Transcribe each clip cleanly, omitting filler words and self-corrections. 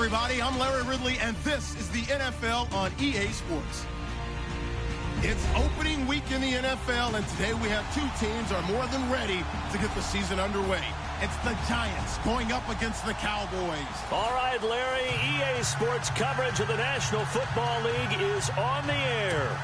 everybody. I'm Larry Ridley, and this is the NFL on EA Sports. It's opening week in the NFL, and today we have two teams are more than ready to get the season underway. It's the Giants going up against the Cowboys. All right, Larry, EA Sports coverage of the National Football League is on the air.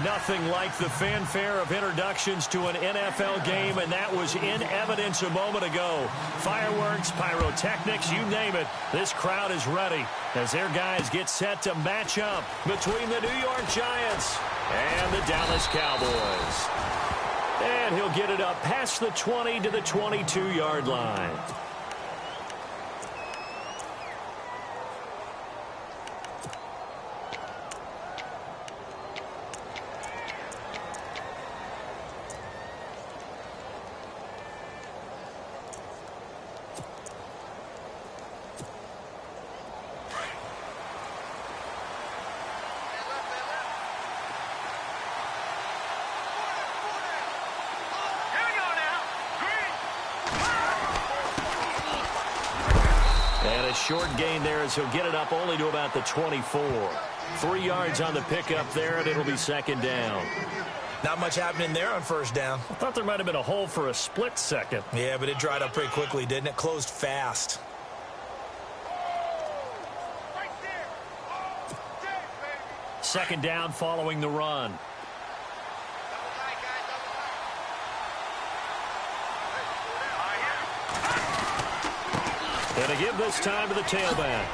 Nothing like the fanfare of introductions to an NFL game, and that was in evidence a moment ago. Fireworks, pyrotechnics, you name it. This crowd is ready as their guys get set to match up between the New York Giants and the Dallas Cowboys. And he'll get it up past the 20 to the 22-yard line. And a short gain there as he'll get it up only to about the 24. 3 yards on the pickup there, and it'll be second down. Not much happening there on first down. I thought there might have been a hole for a split second. Yeah, but it dried up pretty quickly, didn't it? Closed fast. Second down following the run. And a give this time to the tailback.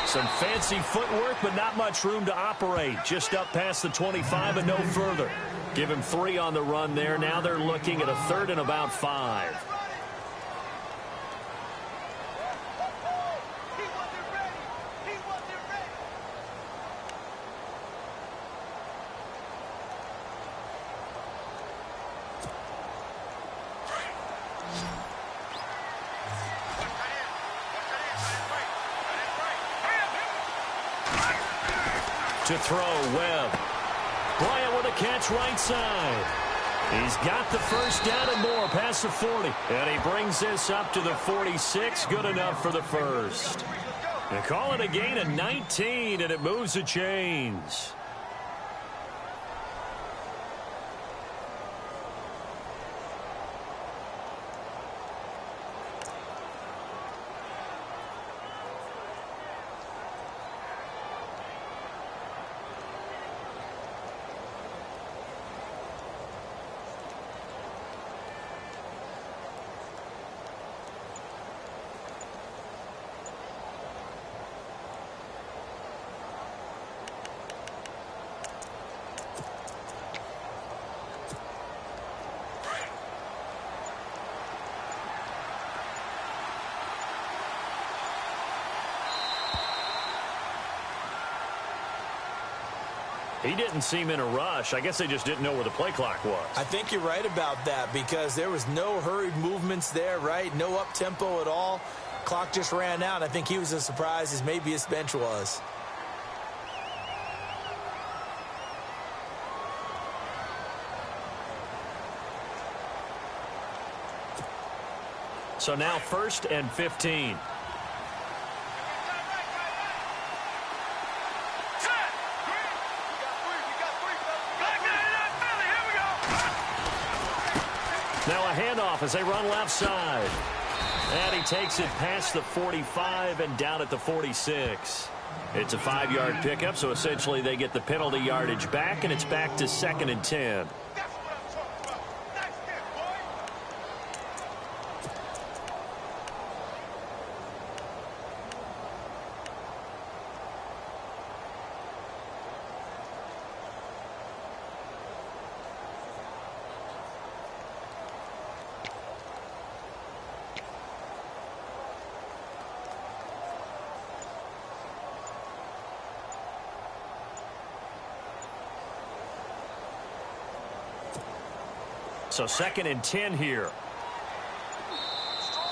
Some fancy footwork, but not much room to operate. Just up past the 25 and no further. Give him 3 on the run there. Now they're looking at a 3rd and about 5. To throw, Webb. Bryant with a catch right side. He's got the first down and more past the 40. And he brings this up to the 46. Good enough for the first. They call it a gain of 19, and it moves the chains. He didn't seem in a rush. I guess they just didn't know where the play clock was. I think you're right about that because there was no hurried movements there, right? No up-tempo at all. Clock just ran out. I think he was as surprised as maybe his bench was. So now 1st and 15. Now a handoff as they run left side. And he takes it past the 45 and down at the 46. It's a 5-yard pickup, so essentially they get the penalty yardage back, and it's back to 2nd and 10. So 2nd and 10 here.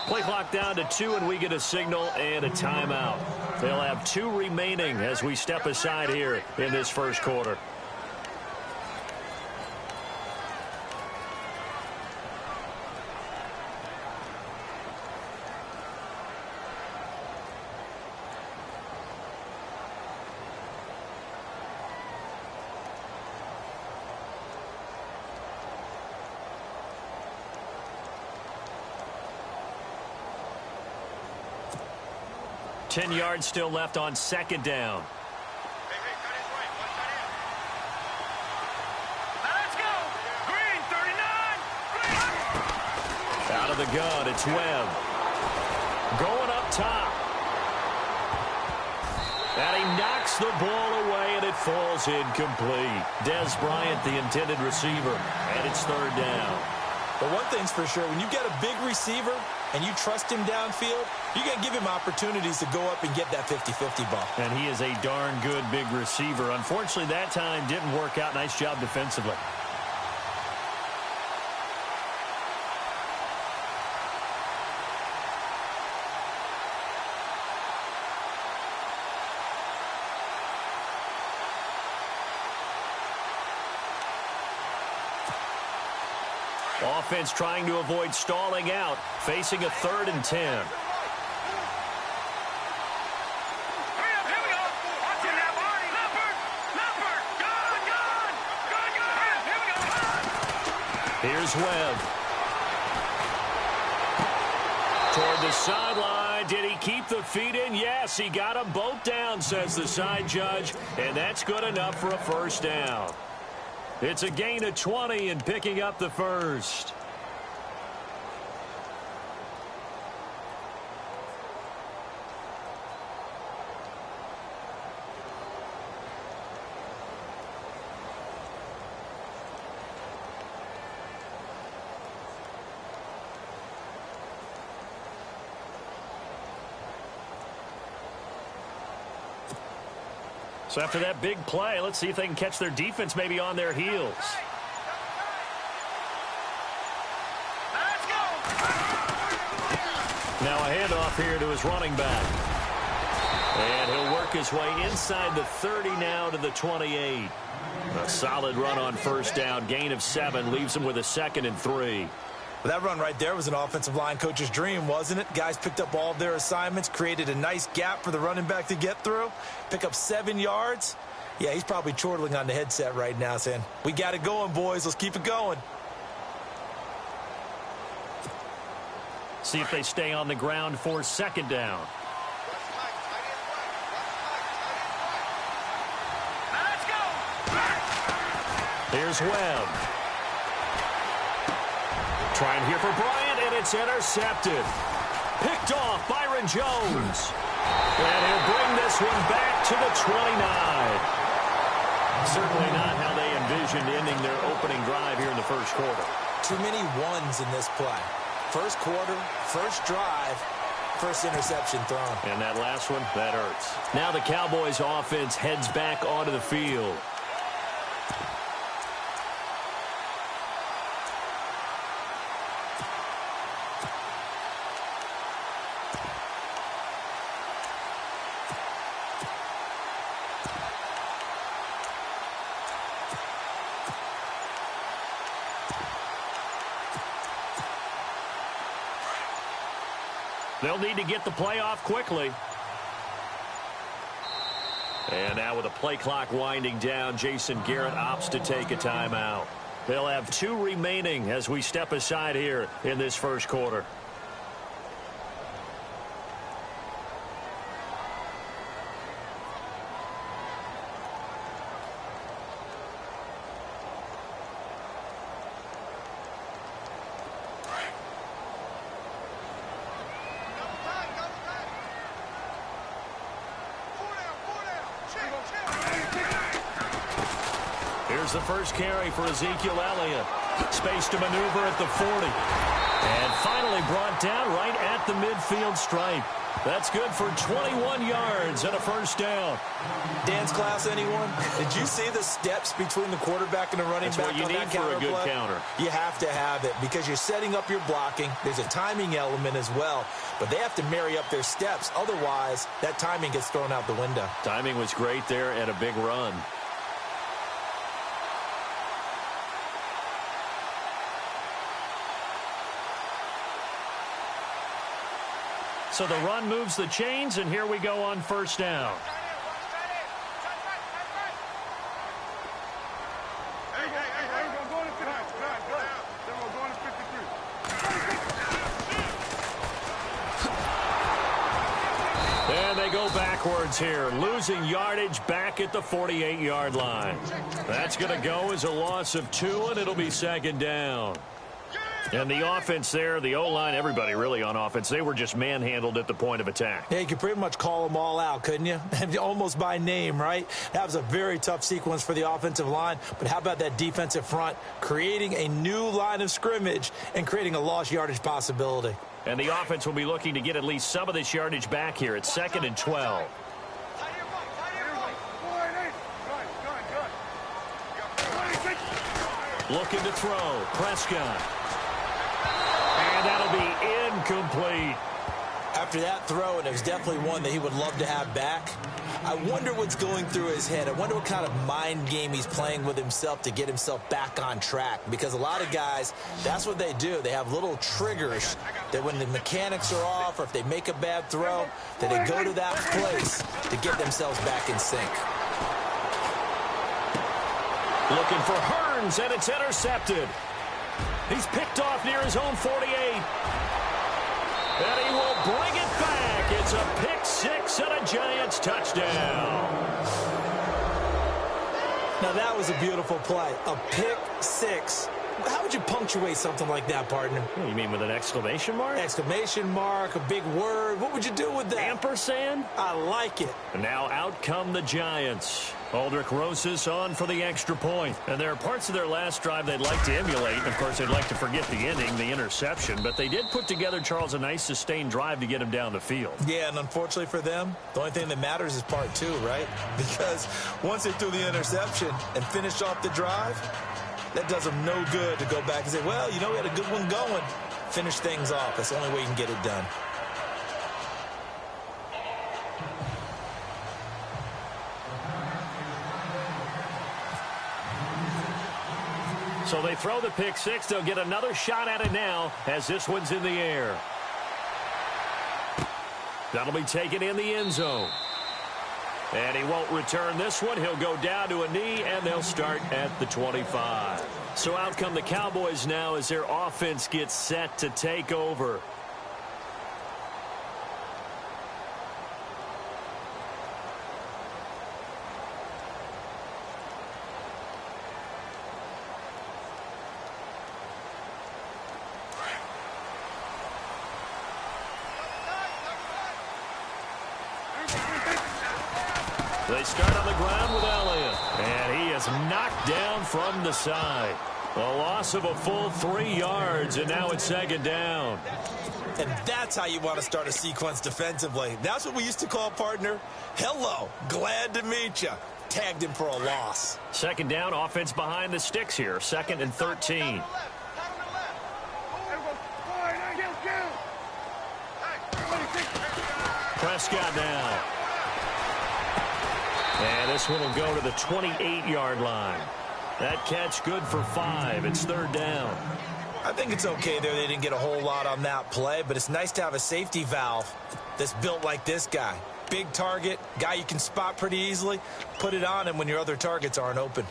Play clock down to 2, and we get a signal and a timeout. They'll have 2 remaining as we step aside here in this first quarter. 10 yards still left on second down. Let's go. Green, 39. Out of the gun, it's Webb. Going up top. And he knocks the ball away, and it falls incomplete. Des Bryant, the intended receiver, and it's third down. But one thing's for sure, when you've got a big receiver and you trust him downfield, you're going to give him opportunities to go up and get that 50-50 ball. And he is a darn good big receiver. Unfortunately, that time didn't work out. Nice job defensively. Offense trying to avoid stalling out, facing a 3rd and 10. Here's Webb. Toward the sideline. Did he keep the feet in? Yes, he got them both down, says the side judge. And that's good enough for a first down. It's a gain of 20 and picking up the first. So after that big play, let's see if they can catch their defense maybe on their heels. Now a handoff here to his running back. And he'll work his way inside the 30 now to the 28. A solid run on first down. Gain of 7 leaves him with a 2nd and 3. Well, that run right there was an offensive line coach's dream, wasn't it? Guys picked up all of their assignments, created a nice gap for the running back to get through, pick up 7 yards. Yeah, he's probably chortling on the headset right now saying, we got it going, boys. Let's keep it going. See if they stay on the ground for 2nd down. Let's go. Here's Webb. Trying here for Bryant, and it's intercepted. Picked off Byron Jones. And he'll bring this one back to the 29. Certainly not how they envisioned ending their opening drive here in the first quarter. Too many ones in this play. First quarter, first drive, first interception thrown. And that last one, that hurts. Now the Cowboys offense heads back onto the field. They'll need to get the play off quickly. And now with the play clock winding down, Jason Garrett opts to take a timeout. They'll have 2 remaining as we step aside here in this first quarter. Here's the first carry for Ezekiel Elliott. Space to maneuver at the 40. And finally brought down right at the midfield stripe. That's good for 21 yards and a first down. Dance class, anyone? Did you see the steps between the quarterback and the running back? That's what you need for a good counter. You have to have it because you're setting up your blocking. There's a timing element as well. But they have to marry up their steps. Otherwise, that timing gets thrown out the window. Timing was great there and a big run. So the run moves the chains, and here we go on first down. And they backwards here, losing yardage back at the 48-yard line. That's going to go as a loss of 2, and it'll be second down. And the offense there, the O-line, everybody really on offense, they were just manhandled at the point of attack. Yeah, you could pretty much call them all out, couldn't you? Almost by name, right? That was a very tough sequence for the offensive line. But how about that defensive front creating a new line of scrimmage and creating a lost yardage possibility? And the offense will be looking to get at least some of this yardage back here at 2nd and 12. Looking to throw. Prescott. And that'll be incomplete. After that throw, and it was definitely one that he would love to have back, I wonder what's going through his head. I wonder what kind of mind game he's playing with himself to get himself back on track. Because a lot of guys, that's what they do. They have little triggers that when the mechanics are off or if they make a bad throw, that they go to that place to get themselves back in sync. Looking for Hearns, and it's intercepted. He's picked off near his own 48. And he will bring it back. It's a pick six and a Giants touchdown. Now, that was a beautiful play. A pick six. How would you punctuate something like that, partner? You mean with an exclamation mark? Exclamation mark, a big word. What would you do with that? Ampersand? I like it. And now out come the Giants. Aldrich Rosas on for the extra point. And there are parts of their last drive they'd like to emulate. Of course, they'd like to forget the ending, the interception. But they did put together, Charles, a nice sustained drive to get him down the field. Yeah, and unfortunately for them, the only thing that matters is part 2, right? Because once they threw the interception and finished off the drive, that does them no good to go back and say, well, you know, we had a good one going. Finish things off. That's the only way you can get it done. So they throw the pick six. They'll get another shot at it now as this one's in the air. That'll be taken in the end zone. And he won't return this one. He'll go down to a knee, and they'll start at the 25. So out come the Cowboys now as their offense gets set to take over. They start on the ground with Elliott, and he is knocked down from the side. A loss of a full 3 yards, and now it's second down. And that's how you want to start a sequence defensively. That's what we used to call, partner, hello, glad to meet you. Tagged him for a loss. Second down, offense behind the sticks here. 2nd and 13. Prescott now. And this one will go to the 28-yard line. That catch good for 5. It's 3rd down. I think it's okay there. They didn't get a whole lot on that play, but it's nice to have a safety valve that's built like this guy. Big target, guy you can spot pretty easily. Put it on him when your other targets aren't open.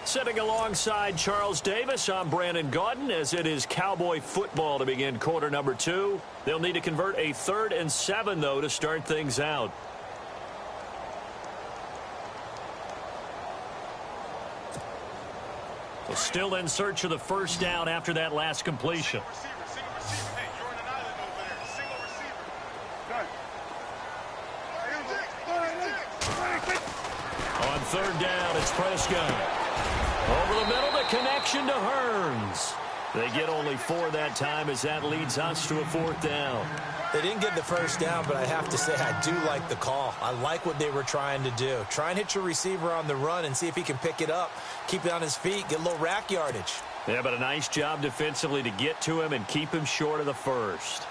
Sitting alongside Charles Davis, I'm Brandon Gaudin, as it is Cowboy football to begin quarter number 2. They'll need to convert a 3rd and 7, though, to start things out. Well, still in search of the first down after that last completion. Hey, you're on an island over there. Single receiver. On 3rd down, it's Prescott. Over the middle, the connection to Hearns. They get only 4 that time as that leads us to a 4th down. They didn't get the first down, but I have to say I do like the call. I like what they were trying to do. Try and hit your receiver on the run and see if he can pick it up, keep it on his feet, get a little rack yardage. Yeah, but a nice job defensively to get to him and keep him short of the first.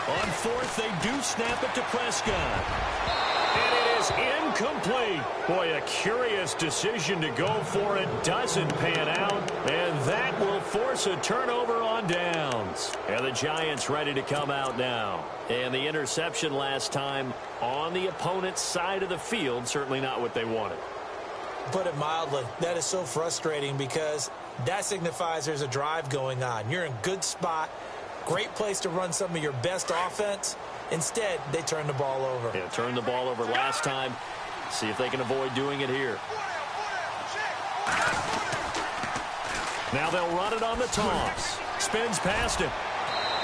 On 4th, they do snap it to Prescott. And it is incomplete. Boy, a curious decision to go for it. Doesn't pan out. And that will force a turnover on downs. And the Giants ready to come out now. And the interception last time on the opponent's side of the field. Certainly not what they wanted. Put it mildly, that is so frustrating because that signifies there's a drive going on. You're in a good spot. Great place to run some of your best offense. Instead, they turn the ball over. Yeah, turned the ball over last time. See if they can avoid doing it here. Now they'll run it on the toss. Spins past him.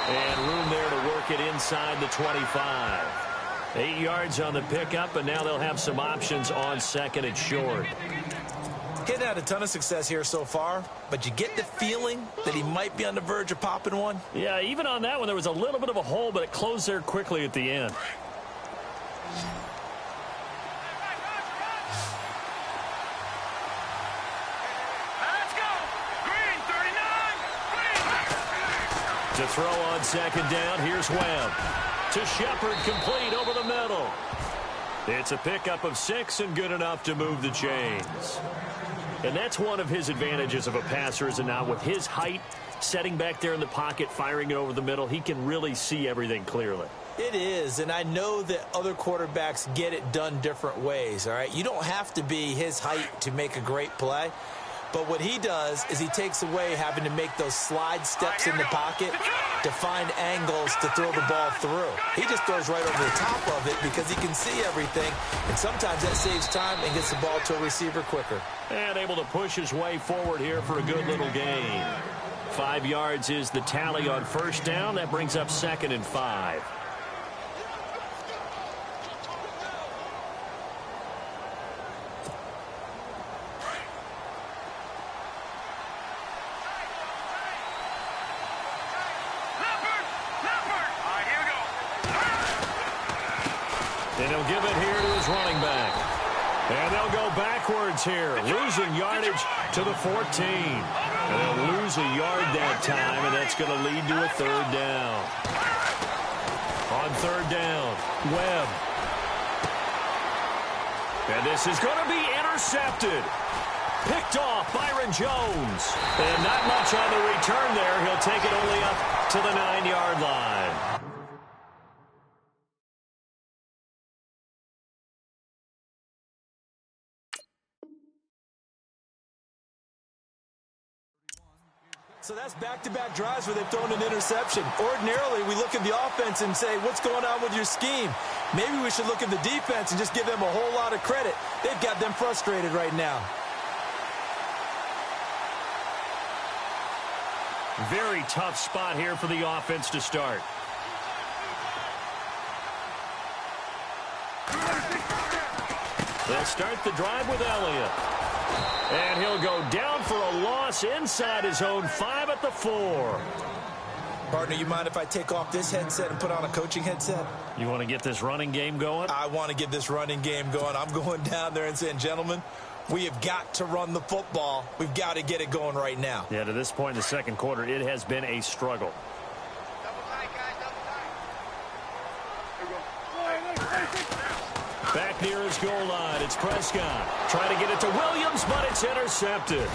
And room there to work it inside the 25. 8 yards on the pickup, and now they'll have some options on second and short. He's had a ton of success here so far, but you get the feeling that he might be on the verge of popping one. Yeah, even on that one, there was a little bit of a hole, but it closed there quickly at the end. Let's go. Green, 39. Green. To throw on second down, here's Webb. To Shepard, complete over the middle. It's a pickup of 6 and good enough to move the chains. And that's one of his advantages of a passer, is now with his height, setting back there in the pocket, firing it over the middle, he can really see everything clearly. It is, and I know that other quarterbacks get it done different ways, all right? You don't have to be his height to make a great play. But what he does is he takes away having to make those slide steps in the pocket to find angles to throw the ball through. He just throws right over the top of it because he can see everything, and sometimes that saves time and gets the ball to a receiver quicker. And able to push his way forward here for a good little gain. 5 yards is the tally on first down. That brings up second and 5. And he'll give it here to his running back. And they'll go backwards here, losing yardage to the 14. And they'll lose a yard that time, and that's going to lead to a third down. On third down, Webb. And this is going to be intercepted. Picked off Byron Jones. And not much on the return there. He'll take it only up to the 9-yard line. So that's back-to-back drives where they've thrown an interception. Ordinarily, we look at the offense and say, what's going on with your scheme? Maybe we should look at the defense and just give them a whole lot of credit. They've got them frustrated right now. Very tough spot here for the offense to start. They'll start the drive with Elliott. And he'll go down for a loss inside his own 5 at the 4. Partner, you mind if I take off this headset and put on a coaching headset? You want to get this running game going? I want to get this running game going. I'm going down there and saying, gentlemen, we have got to run the football. We've got to get it going right now. Yeah, to this point in the second quarter, it has been a struggle. Back near his goal line, it's Prescott. Trying to get it to Williams, but it's intercepted.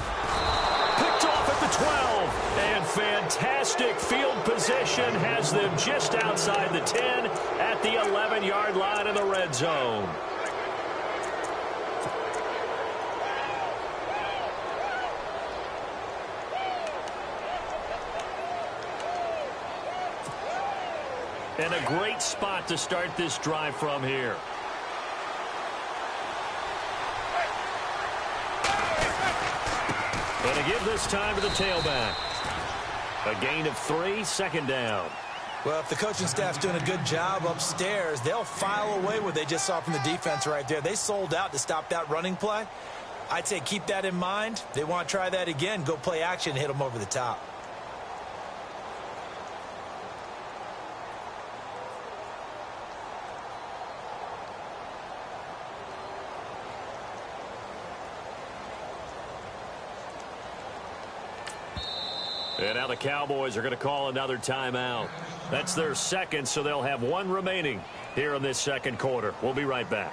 Picked off at the 12. And fantastic field position has them just outside the 10 at the 11-yard line in the red zone. And a great spot to start this drive from here. And a give this time to the tailback. A gain of 3, second down. Well, if the coaching staff's doing a good job upstairs, they'll file away what they just saw from the defense right there. They sold out to stop that running play. I'd say keep that in mind. They want to try that again. Go play action and hit them over the top. And now the Cowboys are going to call another timeout. That's their second, so they'll have 1 remaining here in this second quarter. We'll be right back.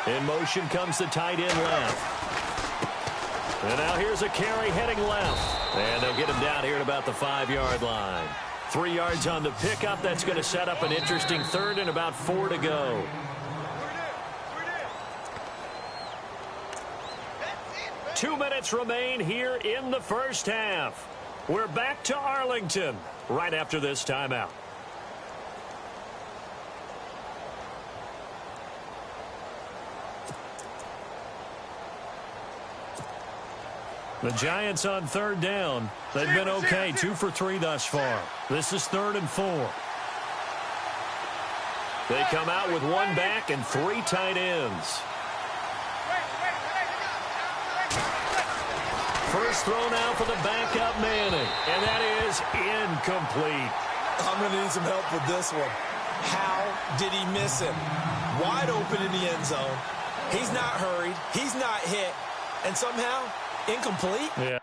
In motion comes the tight end left. And now here's a carry heading left. And they'll get him down here at about the 5-yard line. 3 yards on the pickup. That's going to set up an interesting third and about 4 to go. Two minutes remain here in the first half. We're back to Arlington right after this timeout. The Giants on third down. They've been okay, 2 for 3 thus far. This is 3rd and 4. They come out with 1 back and 3 tight ends. First throw now for the backup Manning, and that is incomplete. I'm going to need some help with this one. How did he miss him? Wide open in the end zone. He's not hurried. He's not hit. And somehow, incomplete? Yeah.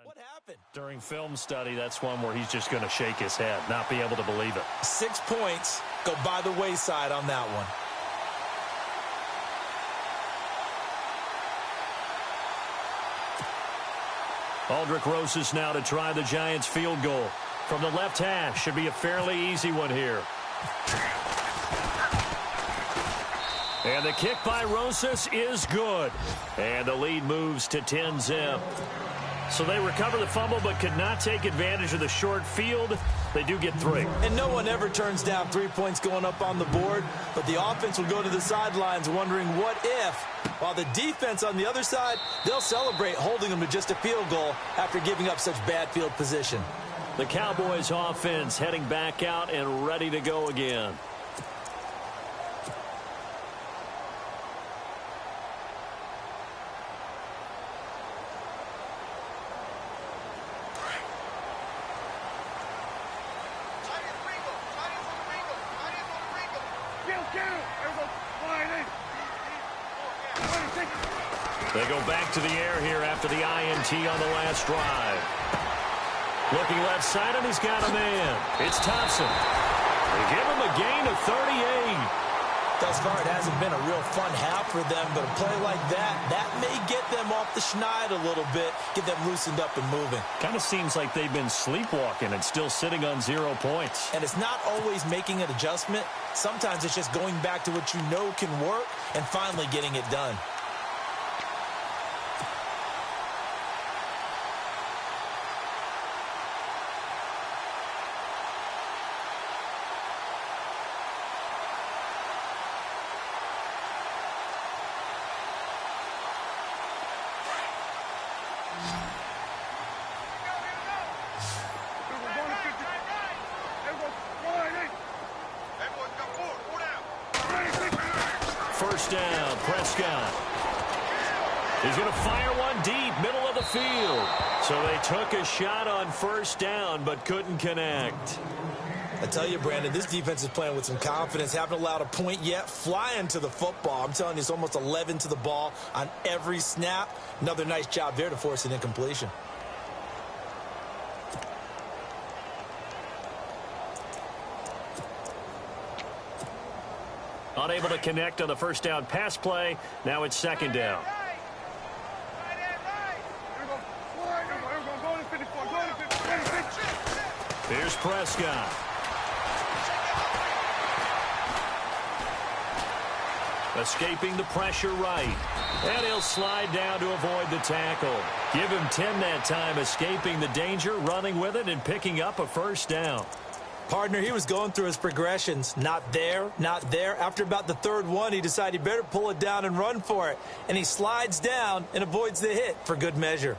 What happened? During film study, that's one where he's just going to shake his head, not be able to believe it. 6 points go by the wayside on that one. Aldrick Rosas now to try the Giants field goal. From the left hash, should be a fairly easy one here. And the kick by Rosas is good. And the lead moves to 10-zip. So they recover the fumble but could not take advantage of the short field. They do get 3. And no one ever turns down 3 points going up on the board, but the offense will go to the sidelines wondering what if, while the defense on the other side, they'll celebrate holding them to just a field goal after giving up such bad field position. The Cowboys offense heading back out and ready to go again. They go back to the air here after the INT on the last drive. Looking left side, and he's got a man. It's Thompson. They give him a gain of 38. Thus far, it hasn't been a real fun half for them, but a play like that may get them off the schneid a little bit, get them loosened up and moving. Kind of seems like they've been sleepwalking and still sitting on 0 points. And it's not always making an adjustment. Sometimes it's just going back to what you know can work and finally getting it done. First down, Prescott. He's going to fire one deep, middle of the field. So they took a shot on first down, but couldn't connect. I tell you, Brandon, this defense is playing with some confidence. Haven't allowed a point yet. Flying to the football. I'm telling you, it's almost 11 to the ball on every snap. Another nice job there to force an incompletion. Unable to connect on the first down pass play. Now it's second down. Here's Prescott. Escaping the pressure right. And he'll slide down to avoid the tackle. Give him 10 that time, escaping the danger, running with it, and picking up a first down. Partner, he was going through his progressions. Not there, not there. After about the third one, he decided he better pull it down and run for it. And he slides down and avoids the hit for good measure.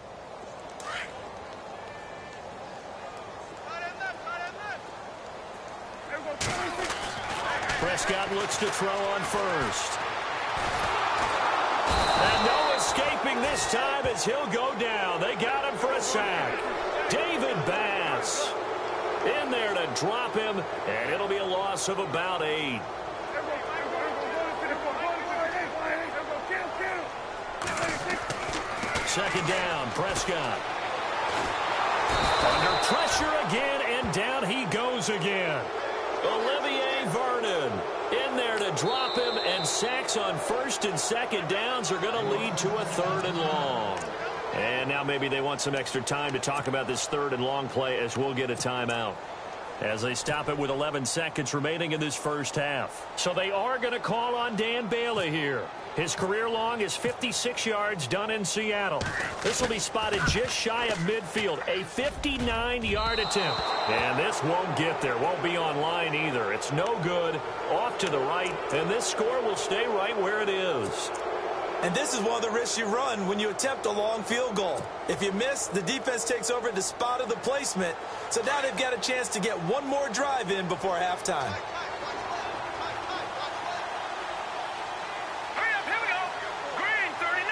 Prescott looks to throw on first. And no escaping this time as he'll go down. They got him for a sack. David Bass in there to drop him, and it'll be a loss of about 8. Second down, Prescott. Under pressure again, and down he goes again. Olivier Vernon in there to drop him, and sacks on first and second downs are going to lead to a 3rd and long. And now maybe they want some extra time to talk about this 3rd and long play as we'll get a timeout, as they stop it with 11 seconds remaining in this first half. So they are going to call on Dan Bailey here. His career long is 56 yards done in Seattle. This will be spotted just shy of midfield, a 59-yard attempt. And this won't get there, won't be on line either. It's no good, off to the right, and this score will stay right where it is. And this is one of the risks you run when you attempt a long field goal. If you miss, the defense takes over at the spot of the placement. So now they've got a chance to get one more drive in before halftime. Hurry up, here we go. Green, 39.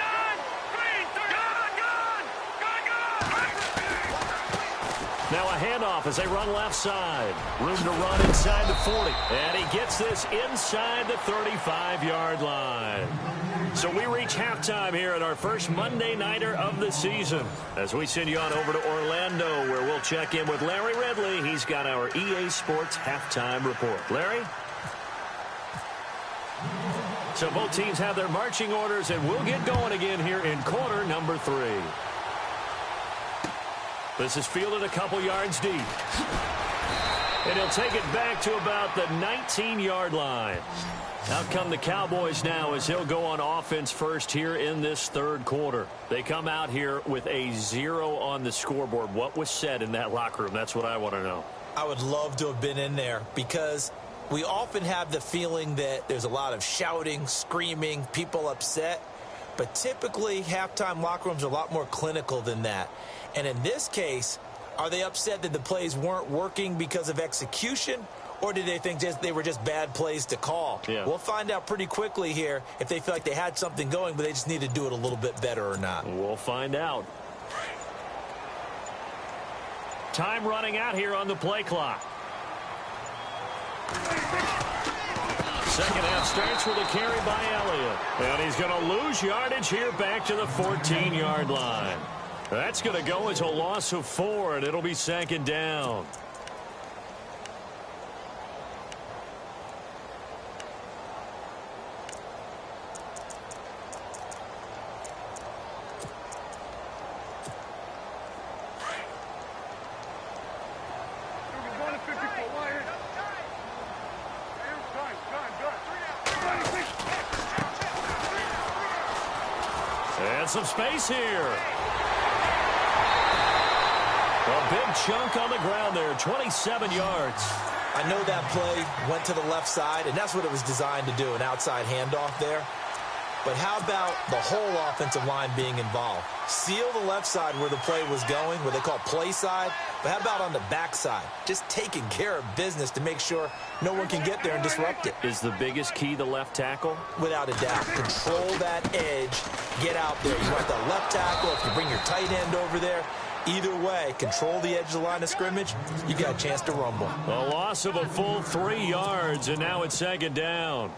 Green, 39. Gone. Now a handoff as they run left side. Room to run inside the 40. And he gets this inside the 35-yard line. So we reach halftime here at our first Monday Nighter of the season, as we send you on over to Orlando, where we'll check in with Larry Ridley. He's got our EA Sports halftime report. Larry? So both teams have their marching orders, and we'll get going again here in quarter number 3. This is fielded a couple yards deep. And he'll take it back to about the 19-yard line. Out come the Cowboys now as he'll go on offense first here in this 3rd quarter. They come out here with a 0 on the scoreboard. What was said in that locker room? That's what I want to know. I would love to have been in there, because we often have the feeling that there's a lot of shouting, screaming, people upset. But typically, halftime locker rooms are a lot more clinical than that. And in this case, are they upset that the plays weren't working because of execution? Or did they think they were just bad plays to call? Yeah. We'll find out pretty quickly here if they feel like they had something going, but they just need to do it a little bit better or not. We'll find out. Time running out here on the play clock. Second half starts with a carry by Elliott. And he's going to lose yardage here back to the 14-yard line. That's going to go as a loss of 4, and it'll be second down. And some space here. A big chunk on the ground there, 27 yards. I know that play went to the left side, and that's what it was designed to do, an outside handoff there. But how about the whole offensive line being involved? Seal the left side where the play was going, what they call play side. But how about on the back side? Just taking care of business to make sure no one can get there and disrupt it. Is the biggest key the left tackle? Without a doubt. Control that edge. Get out there. You want the left tackle. If you bring your tight end over there, either way, control the edge of the line of scrimmage, you got a chance to rumble. A loss of a full 3 yards, and now it's second down.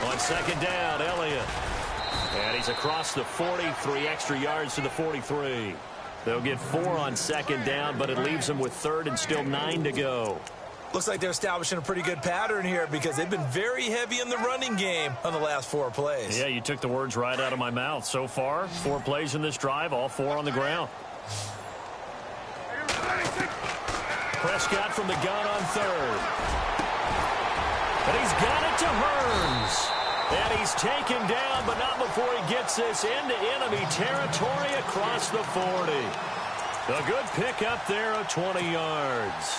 On second down, Elliott. And he's across the 40, 3 extra yards to the 43. They'll get 4 on second down, but it leaves them with 3rd and still 9 to go. Looks like they're establishing a pretty good pattern here, because they've been very heavy in the running game on the last 4 plays. Yeah, you took the words right out of my mouth. So far, 4 plays in this drive, all 4 on the ground. Prescott from the gun on 3rd. And he's got it to Hearns. And he's taken down, but not before he gets this into enemy territory across the 40. A good pickup there of 20 yards.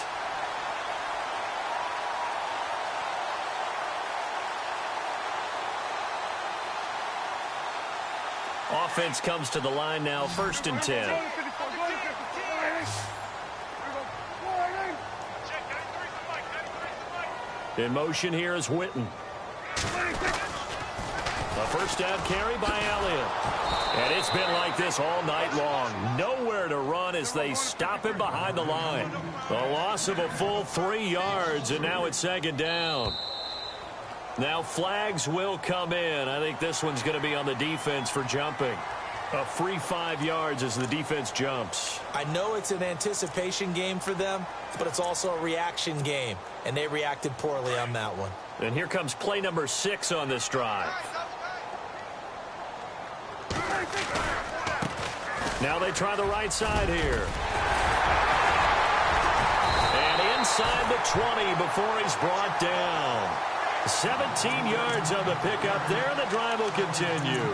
Offense comes to the line now, 1st and 10. In motion here is Witten. A first down carry by Elliott. And it's been like this all night long. Nowhere to run as they stop him behind the line. A loss of a full 3 yards, and now it's 2nd down. Now flags will come in. I think this one's going to be on the defense for jumping. A free 5 yards as the defense jumps. I know it's an anticipation game for them, but it's also a reaction game, and they reacted poorly on that one. And here comes play number 6 on this drive. Now they try the right side here. And inside the 20 before he's brought down. 17 yards on the pickup there, and the drive will continue.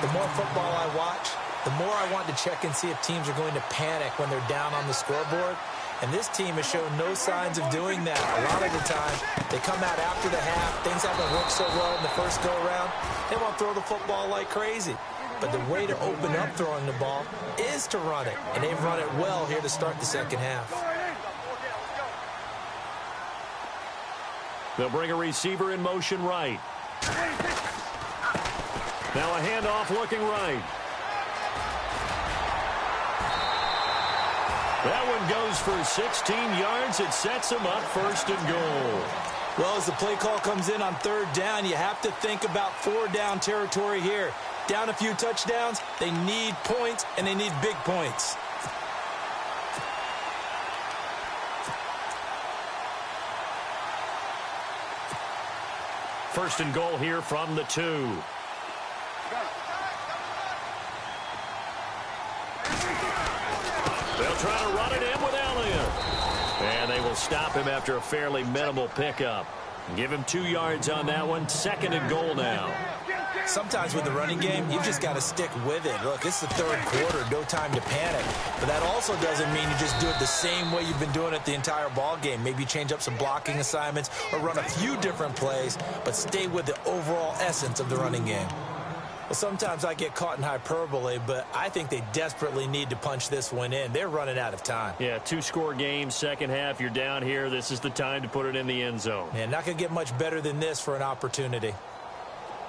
The more football I watch, the more I want to check and see if teams are going to panic when they're down on the scoreboard. And this team has shown no signs of doing that. A lot of the time, they come out after the half. Things haven't worked so well in the first go-around. They won't throw the football like crazy. But the way to open up throwing the ball is to run it. And they've run it well here to start the second half. They'll bring a receiver in motion right. Now a handoff looking right. That one goes for 16 yards. It sets him up 1st and goal. Well, as the play call comes in on 3rd down, you have to think about 4-down territory here. Down a few touchdowns, they need points, and they need big points. First and goal here from the 2. They'll try to run it in with Elliott. And they will stop him after a fairly minimal pickup. Give him 2 yards on that one. 2nd and goal now. Sometimes with the running game, you've just got to stick with it. Look, it's the 3rd quarter, no time to panic. But that also doesn't mean you just do it the same way you've been doing it the entire ball game. Maybe change up some blocking assignments or run a few different plays, but stay with the overall essence of the running game. Well, sometimes I get caught in hyperbole, but I think they desperately need to punch this one in. They're running out of time. Yeah, 2-score game, second half, you're down here. This is the time to put it in the end zone. Yeah, not going to get much better than this for an opportunity.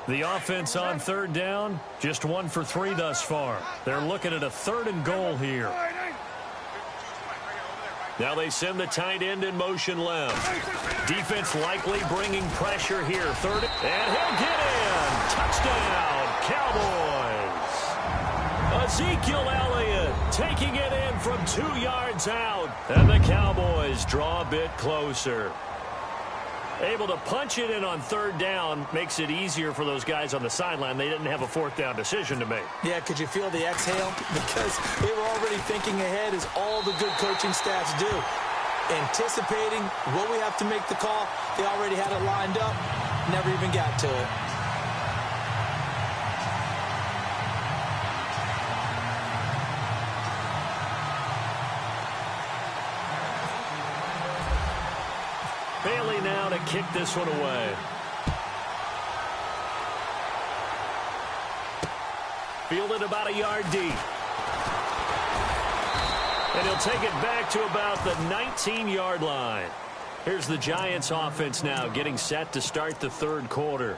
The offense on 3rd down, just 1 for 3 thus far. They're looking at a 3rd and goal here. Now they send the tight end in motion left. Defense likely bringing pressure here. 3rd, and he'll get in. Touchdown, Cowboys. Ezekiel Elliott taking it in from 2 yards out. And the Cowboys draw a bit closer. Able to punch it in on 3rd down makes it easier for those guys on the sideline. They didn't have a 4th down decision to make. Yeah, could you feel the exhale? Because they were already thinking ahead, as all the good coaching staffs do. Anticipating, will we have to make the call? They already had it lined up, never even got to it. Bailey now to kick this one away. Fielded about a yard deep. And he'll take it back to about the 19-yard line. Here's the Giants offense now getting set to start the 3rd quarter.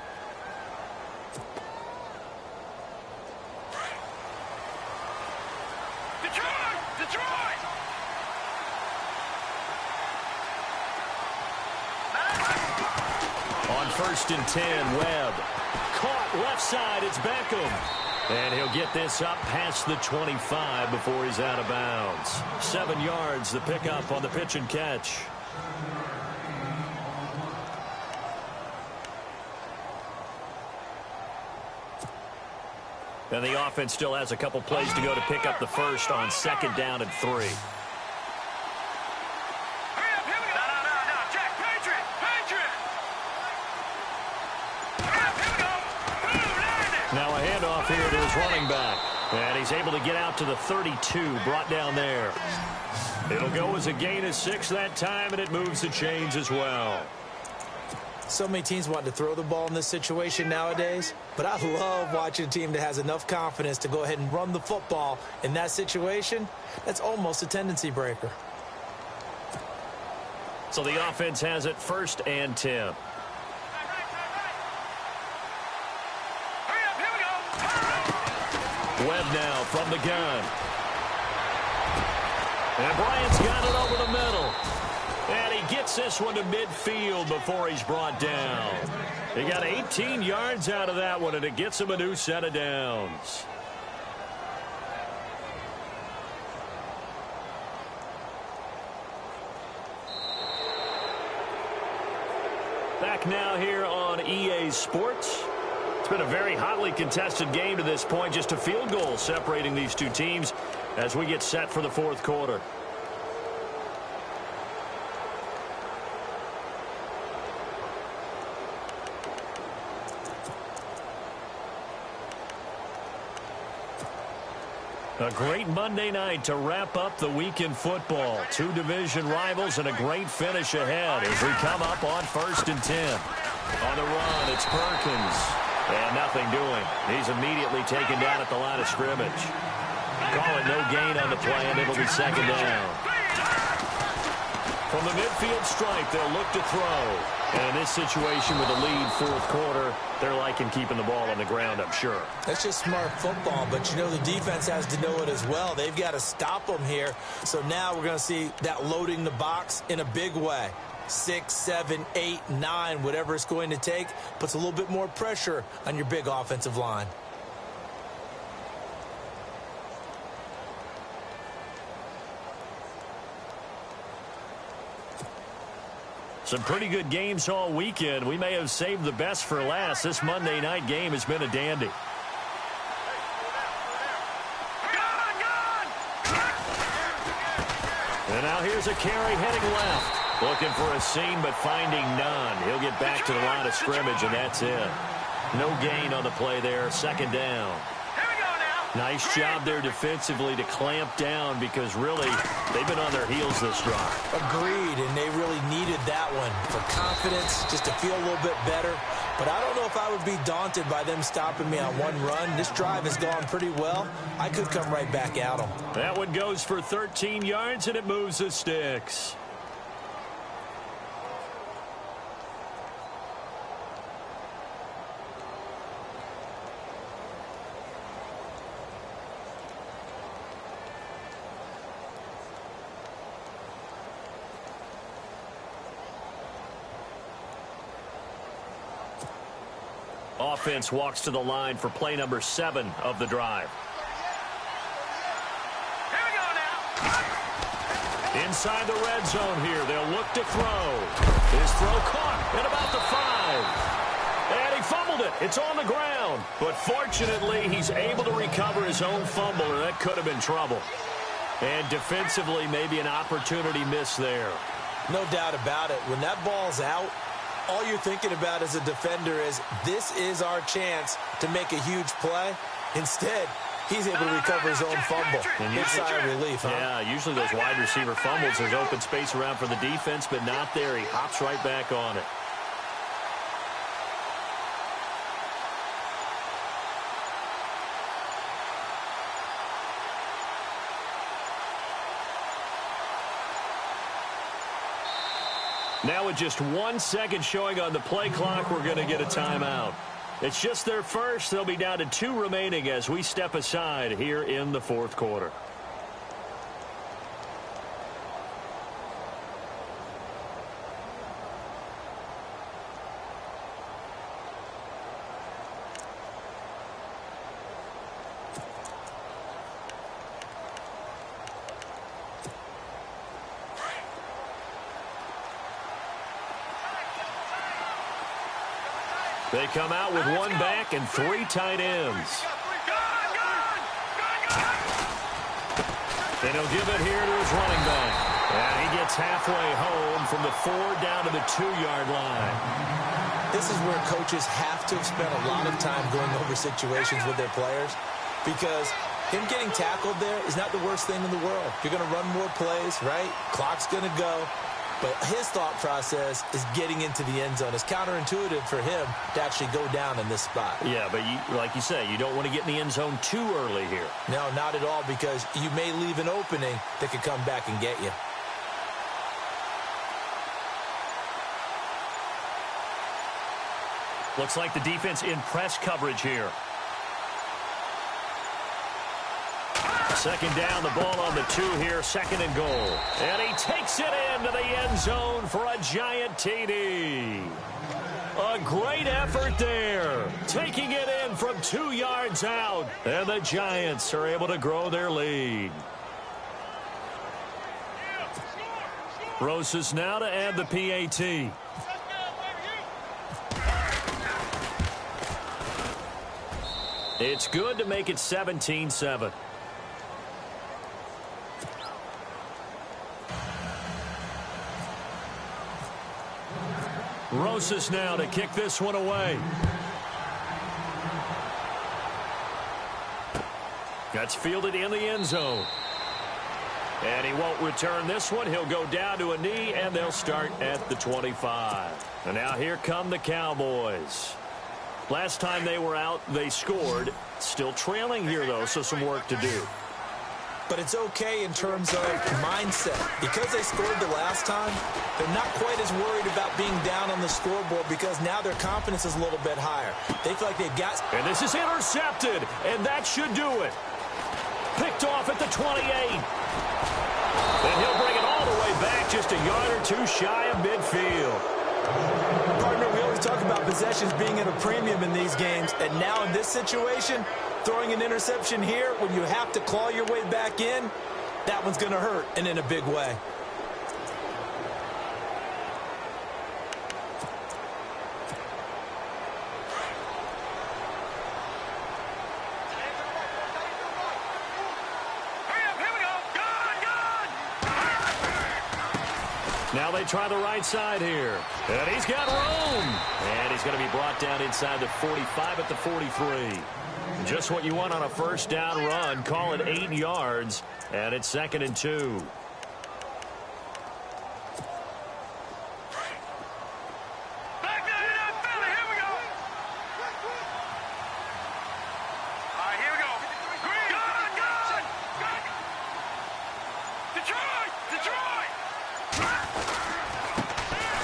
On 1st and 10, Webb. Caught left side, it's Beckham. And he'll get this up past the 25 before he's out of bounds. 7 yards, the pickup on the pitch and catch. And the offense still has a couple plays to go to pick up the first on 2nd down and 3. Now a handoff here to his running back. And he's able to get out to the 32, brought down there. It'll go as a gain of 6 that time, and it moves the chains as well. So many teams want to throw the ball in this situation nowadays, but I love watching a team that has enough confidence to go ahead and run the football in that situation. That's almost a tendency breaker. So the offense has it 1st and 10. Webb now from the gun. And Bryant's got it over the middle. And he gets this one to midfield before he's brought down. He got 18 yards out of that one, and it gets him a new set of downs. Back now here on EA Sports. It's been a very hotly contested game to this point. Just a field goal separating these two teams as we get set for the 4th quarter. A great Monday night to wrap up the week in football. 2 division rivals and a great finish ahead as we come up on 1st and 10. On the run, it's Perkins. And nothing doing. He's immediately taken down at the line of scrimmage. Call it no gain on the play, and it'll be 2nd down. From the midfield stripe, they'll look to throw. And in this situation with a lead 4th quarter, they're liking keeping the ball on the ground, I'm sure. That's just smart football, but you know the defense has to know it as well. They've got to stop them here. So now we're going to see that loading the box in a big way. 6, 7, 8, 9, whatever it's going to take, puts a little bit more pressure on your big offensive line. Some pretty good games all weekend. We may have saved the best for last. This Monday night game has been a dandy. And now here's a carry heading left. Looking for a seam, but finding none. He'll get back to the line of scrimmage, and that's it. No gain on the play there. 2nd down. Nice job there defensively to clamp down because really they've been on their heels this drive. Agreed, and they really needed that one for confidence, just to feel a little bit better. But I don't know if I would be daunted by them stopping me on one run. This drive has gone pretty well. I could come right back at them. That one goes for 13 yards, and it moves the sticks. Offense walks to the line for play number 7 of the drive. Here we go now. Inside the red zone here, they'll look to throw. His throw caught at about the 5. And he fumbled it. It's on the ground. But fortunately, he's able to recover his own fumble, or that could have been trouble. And defensively, maybe an opportunity missed there. No doubt about it. When that ball's out, all you're thinking about as a defender is, this is our chance to make a huge play. Instead, he's able to recover his own fumble. Good sigh of relief, huh? Yeah, usually those wide receiver fumbles, there's open space around for the defense, but not there. He hops right back on it. Now with just 1 second showing on the play clock, we're going to get a timeout. It's just their first. They'll be down to 2 remaining as we step aside here in the 4th quarter. They come out with 1 back and 3 tight ends. And he'll give it here to his running back. And he gets halfway home from the 4 down to the 2-yard line. This is where coaches have to have spent a lot of time going over situations with their players, because him getting tackled there is not the worst thing in the world. You're going to run more plays, right? Clock's going to go. But his thought process is getting into the end zone. It's counterintuitive for him to actually go down in this spot. Yeah, but like you say, you don't want to get in the end zone too early here. No, not at all, because you may leave an opening that could come back and get you. Looks like the defense in press coverage here. Second down, the ball on the 2 here, second and goal. And he takes it into the end zone for a giant TD. A great effort there, taking it in from 2 yards out. And the Giants are able to grow their lead. Rosas now to add the PAT. It's good to make it 17-7. Rosas now to kick this one away. That's fielded in the end zone. And he won't return this one. He'll go down to a knee, and they'll start at the 25. And now here come the Cowboys. Last time they were out, they scored. Still trailing here, though, so some work to do. But it's okay in terms of mindset. Because they scored the last time, they're not quite as worried about being down on the scoreboard because now their confidence is a little bit higher. They feel like they've got... And this is intercepted, and that should do it. Picked off at the 28. And he'll bring it all the way back, just a yard or 2 shy of midfield. Partner, we always talk about possessions being at a premium in these games, and now in this situation, throwing an interception here when you have to claw your way back in, that one's going to hurt, and in a big way. Now they try the right side here. And he's got room. And he's going to be brought down inside the 45 at the 43. Just what you want on a first down run. Call it 8 yards. And it's 2nd and 2. Back to the NFL. Here we go. All right, here we go. Green. Gun. Detroit.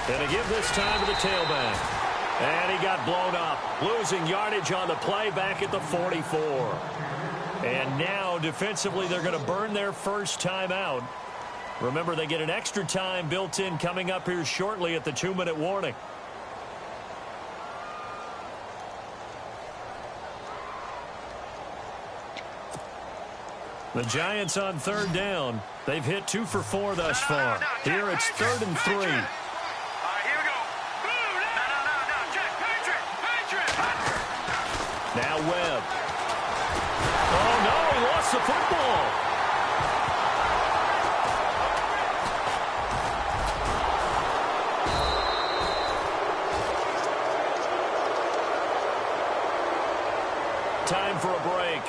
And to give this time to the tailback. And he got blown up. Losing yardage on the play back at the 44. And now, defensively, they're going to burn their first time out. Remember, they get an extra time built in coming up here shortly at the 2-minute warning. The Giants on 3rd down. They've hit 2 for 4 thus far. Here it's 3rd and 3. All right, here we go. No. Check. Patriot. Now Webb. Oh, no, he lost the football. Time for a break.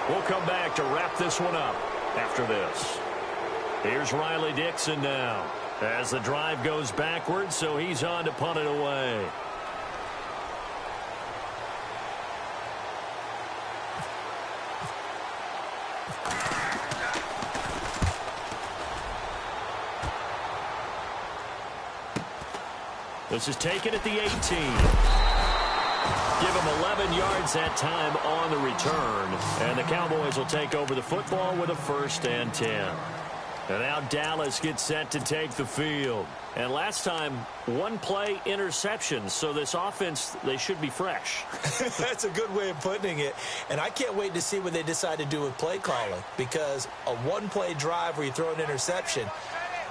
We'll come back to wrap this one up after this. Here's Riley Dixon now as the drive goes backwards, so he's on to punt it away. This is taken at the 18. Give him 11 yards that time on the return. And the Cowboys will take over the football with a 1st and 10. And now Dallas gets set to take the field. And last time, 1 play interception. So this offense, they should be fresh. That's a good way of putting it. And I can't wait to see what they decide to do with play calling. Because a 1-play drive where you throw an interception,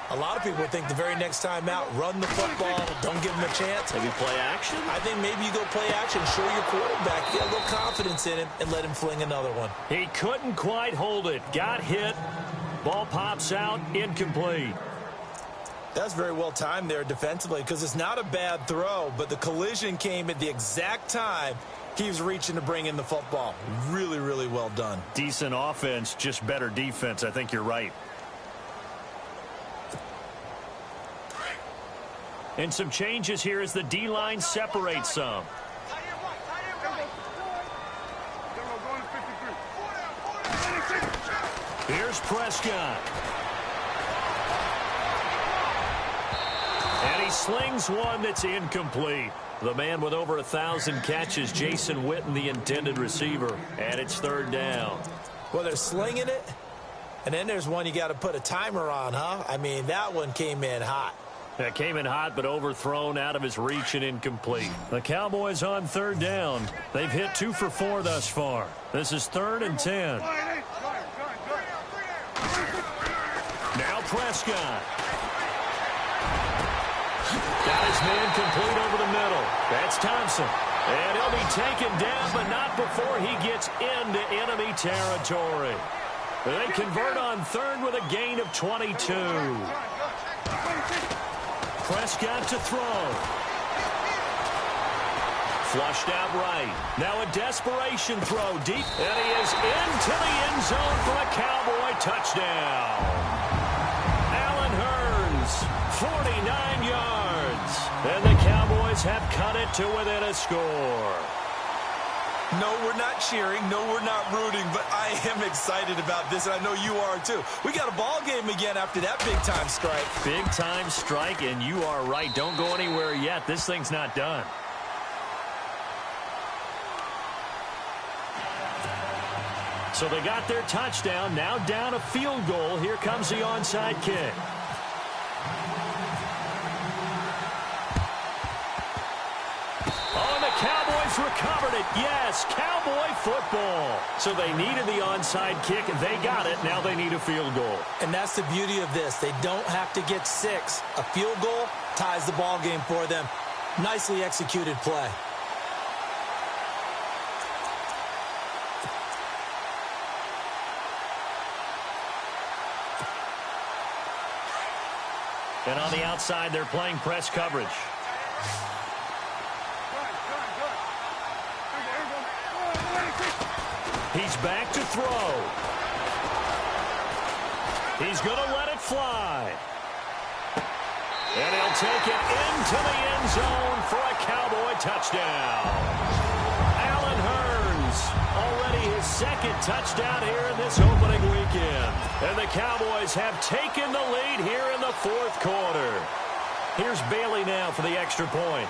a lot of people think the very next time out, run the football, don't give him a chance. Maybe play action? I think maybe you go play action, show your quarterback, get a little confidence in him, and let him fling another one. He couldn't quite hold it. Got hit. Ball pops out, incomplete. That's very well timed there defensively because it's not a bad throw, but the collision came at the exact time he was reaching to bring in the football. Really, really well done. Decent offense, just better defense. I think you're right. And some changes here as the D-line separates some. Here's Prescott. And he slings one that's incomplete. The man with over 1,000 catches, Jason Witten, the intended receiver. And it's third down. Well, they're slinging it. And then there's one you got to put a timer on, huh? I mean, that one came in hot. That came in hot, but overthrown, out of his reach and incomplete. The Cowboys on third down. They've hit 2 for 4 thus far. This is 3rd and 10. Now Prescott. Got his man complete over the middle. That's Thompson. And he'll be taken down, but not before he gets into enemy territory. They convert on 3rd with a gain of 22. Prescott to throw. Flushed out right. Now a desperation throw deep. And he is into the end zone for a Cowboy touchdown. Allen Hurns, 49 yards. And the Cowboys have cut it to within a score. No, we're not cheering. No, we're not rooting. But I am excited about this, and I know you are too. We got a ball game again after that big-time strike. Big-time strike, and you are right. Don't go anywhere yet. This thing's not done. So they got their touchdown. Now down a field goal. Here comes the onside kick. Cowboys recovered it. Yes, Cowboy football. So they needed the onside kick, and they got it. Now they need a field goal. And that's the beauty of this. They don't have to get 6. A field goal ties the ball game for them. Nicely executed play. And on the outside, they're playing press coverage. He's back to throw. He's going to let it fly. And he'll take it into the end zone for a Cowboy touchdown. Allen Hurns, already his 2nd touchdown here in this opening weekend. And the Cowboys have taken the lead here in the 4th quarter. Here's Bailey now for the extra point.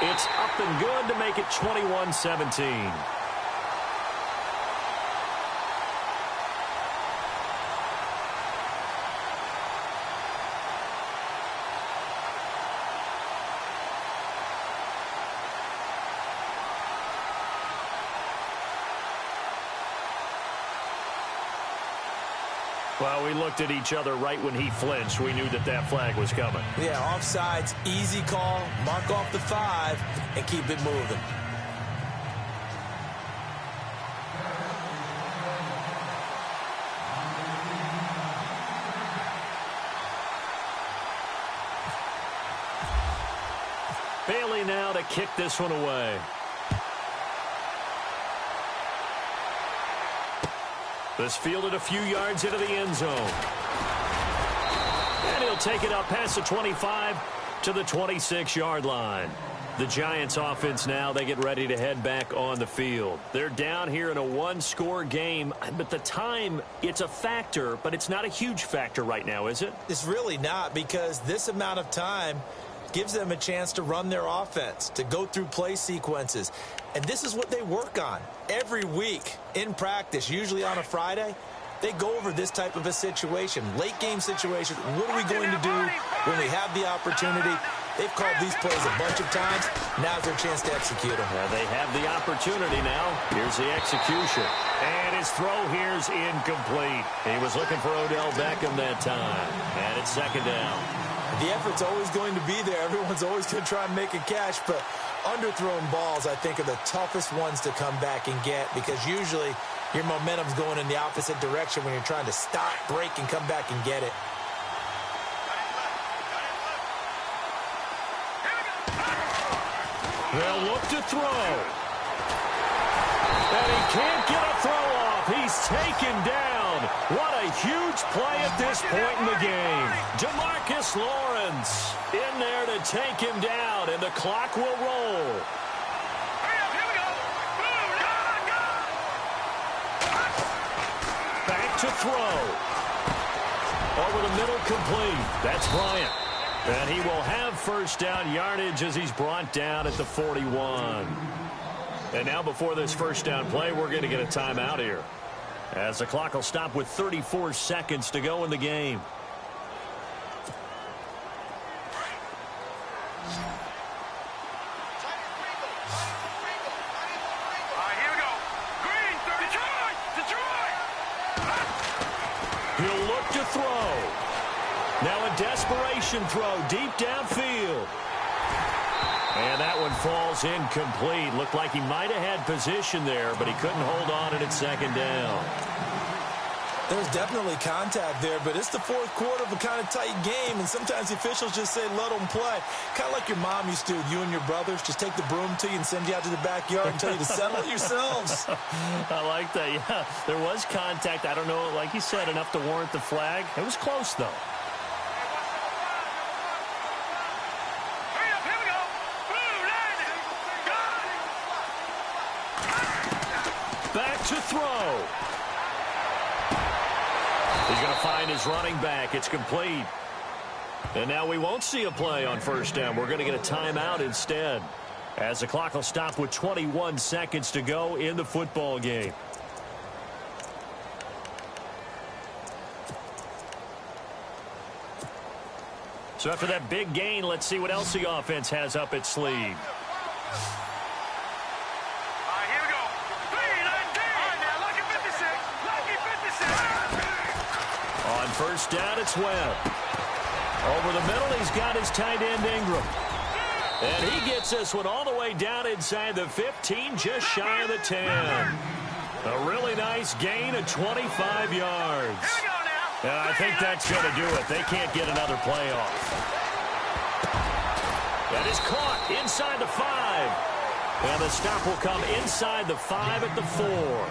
It's up and good to make it 21-17. Well, we looked at each other right when he flinched. We knew that that flag was coming. Yeah, offsides, easy call. Mark off the 5 and keep it moving. Bailey now to kick this one away. This fielded a few yards into the end zone. And he'll take it up past the 25 to the 26-yard line. The Giants offense now, they get ready to head back on the field. They're down here in a 1-score game, but the time, it's a factor, but it's not a huge factor right now, is it? It's really not, because this amount of time gives them a chance to run their offense, to go through play sequences. And this is what they work on every week in practice, usually on a Friday. They go over this type of a situation, late game situation. What are we going to do when we have the opportunity? They've called these plays a bunch of times. Now's their chance to execute them. Well, they have the opportunity now. Here's the execution. And his throw here's incomplete. He was looking for Odell Beckham that time. And it's 2nd down. The effort's always going to be there. Everyone's always going to try and make a catch, but underthrown balls, I think, are the toughest ones to come back and get, because usually your momentum's going in the opposite direction when you're trying to stop, break, and come back and get it. They'll look to throw. And he can't get a throw off. He's taken down. What a huge play at this point in the game. Demarcus Lawrence in there to take him down, and the clock will roll. Here we go. Boom. Go. Back to throw. Over the middle, complete. That's Bryant. And he will have first down yardage as he's brought down at the 41. And now before this first down play, we're going to get a timeout here, as the clock will stop with 34 seconds to go in the game. Here we go. Green, Detroit. He'll look to throw. Now a desperation throw deep downfield. And that one falls incomplete. Looked like he might have had position there, but he couldn't hold on and it's second down. There's definitely contact there, but it's the fourth quarter of a kind of tight game, and sometimes the officials just say, let them play. Kind of like your mom used to with you and your brothers. Just take the broom to you and send you out to the backyard and tell you to settle it yourselves. I like that. Yeah, there was contact. I don't know, like you said, enough to warrant the flag. It was close, though. Back to throw. He's going to find his running back. It's complete. And now we won't see a play on first down. We're going to get a timeout instead, as the clock will stop with 21 seconds to go in the football game. So after that big gain, let's see what else the offense has up its sleeve. On first down, it's Webb. Over the middle, he's got his tight end Ingram. And he gets this one all the way down inside the 15, just shy of the 10. A really nice gain of 25 yards. And I think that's going to do it. They can't get another play off. That is caught inside the 5. And the stop will come inside the 5 at the 4.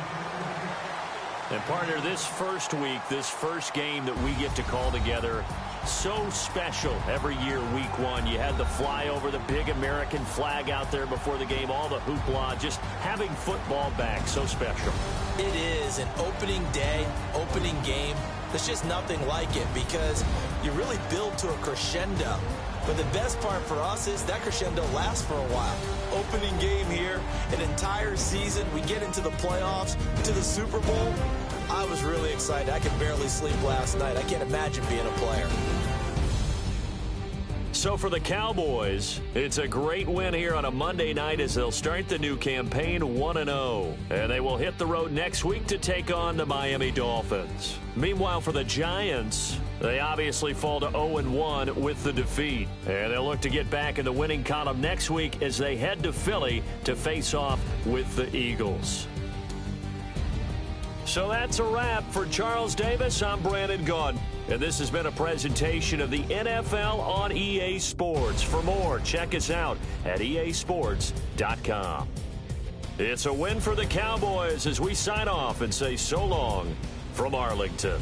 And, partner, this first week, this first game that we get to call together, so special every year, week 1. You had the flyover, the big American flag out there before the game, all the hoopla, just having football back, so special. It is an opening day, opening game. There's just nothing like it because you really build to a crescendo. But the best part for us is that crescendo lasts for a while. Opening game here, an entire season. We get into the playoffs, to the Super Bowl. I was really excited. I could barely sleep last night. I can't imagine being a player. So for the Cowboys, it's a great win here on a Monday night as they'll start the new campaign 1-0. And they will hit the road next week to take on the Miami Dolphins. Meanwhile, for the Giants, they obviously fall to 0-1 with the defeat. And they'll look to get back in the winning column next week as they head to Philly to face off with the Eagles. So that's a wrap. For Charles Davis, I'm Brandon Gaudin. And this has been a presentation of the NFL on EA Sports. For more, check us out at easports.com. It's a win for the Cowboys as we sign off and say so long from Arlington.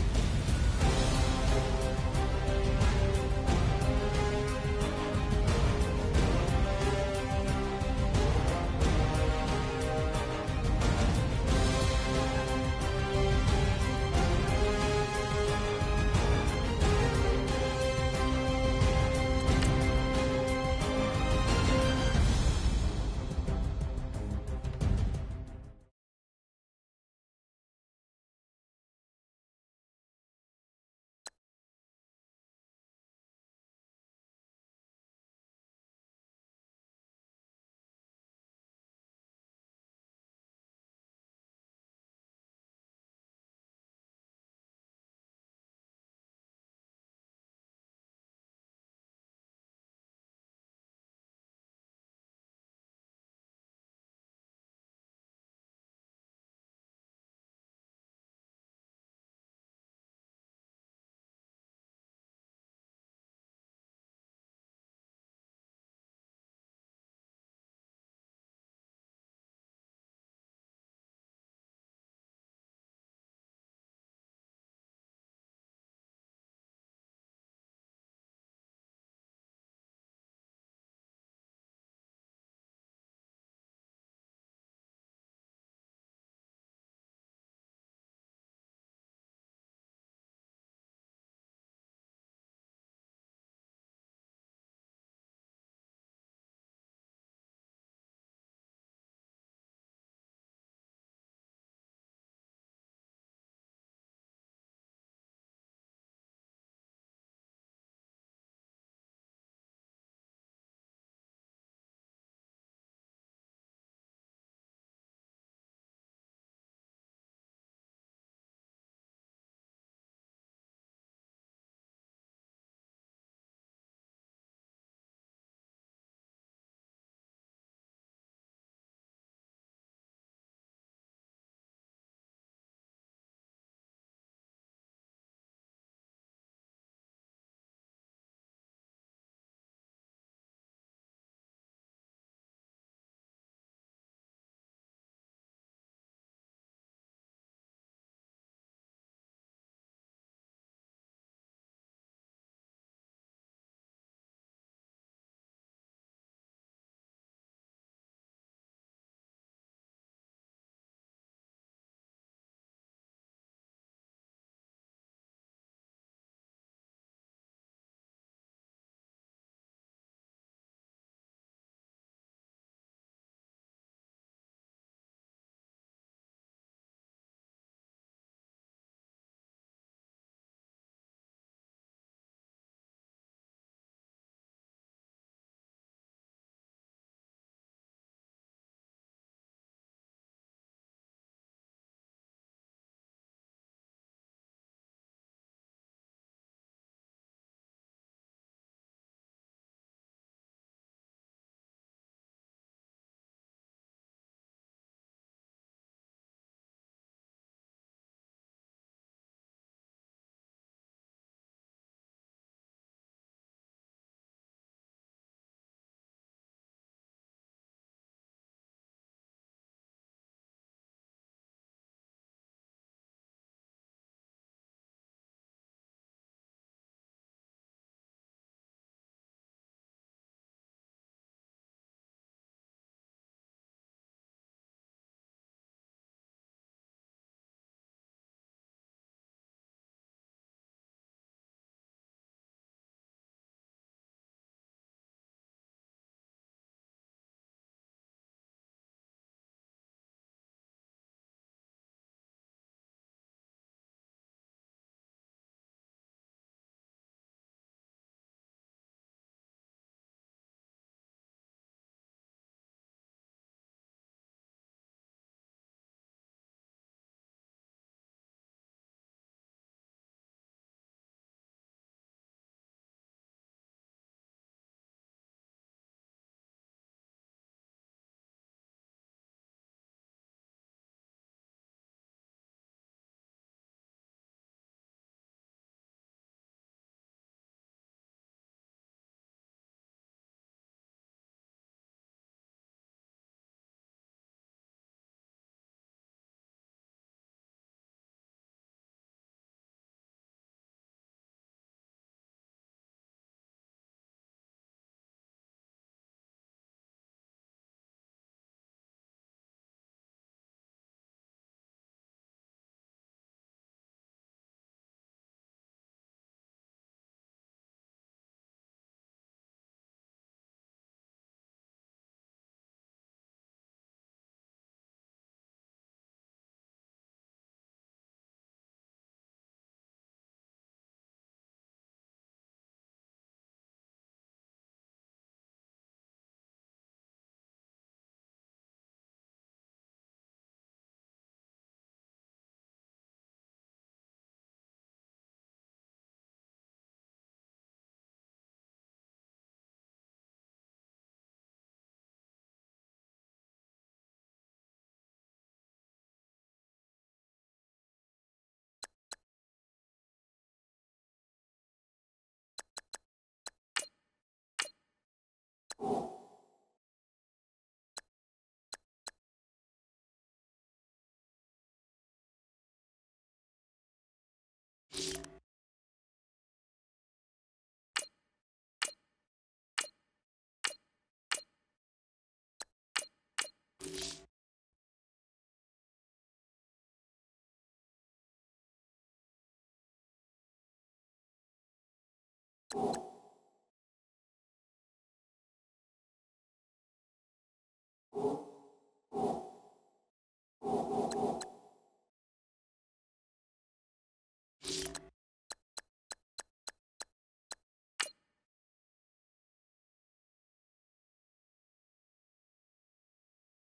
you.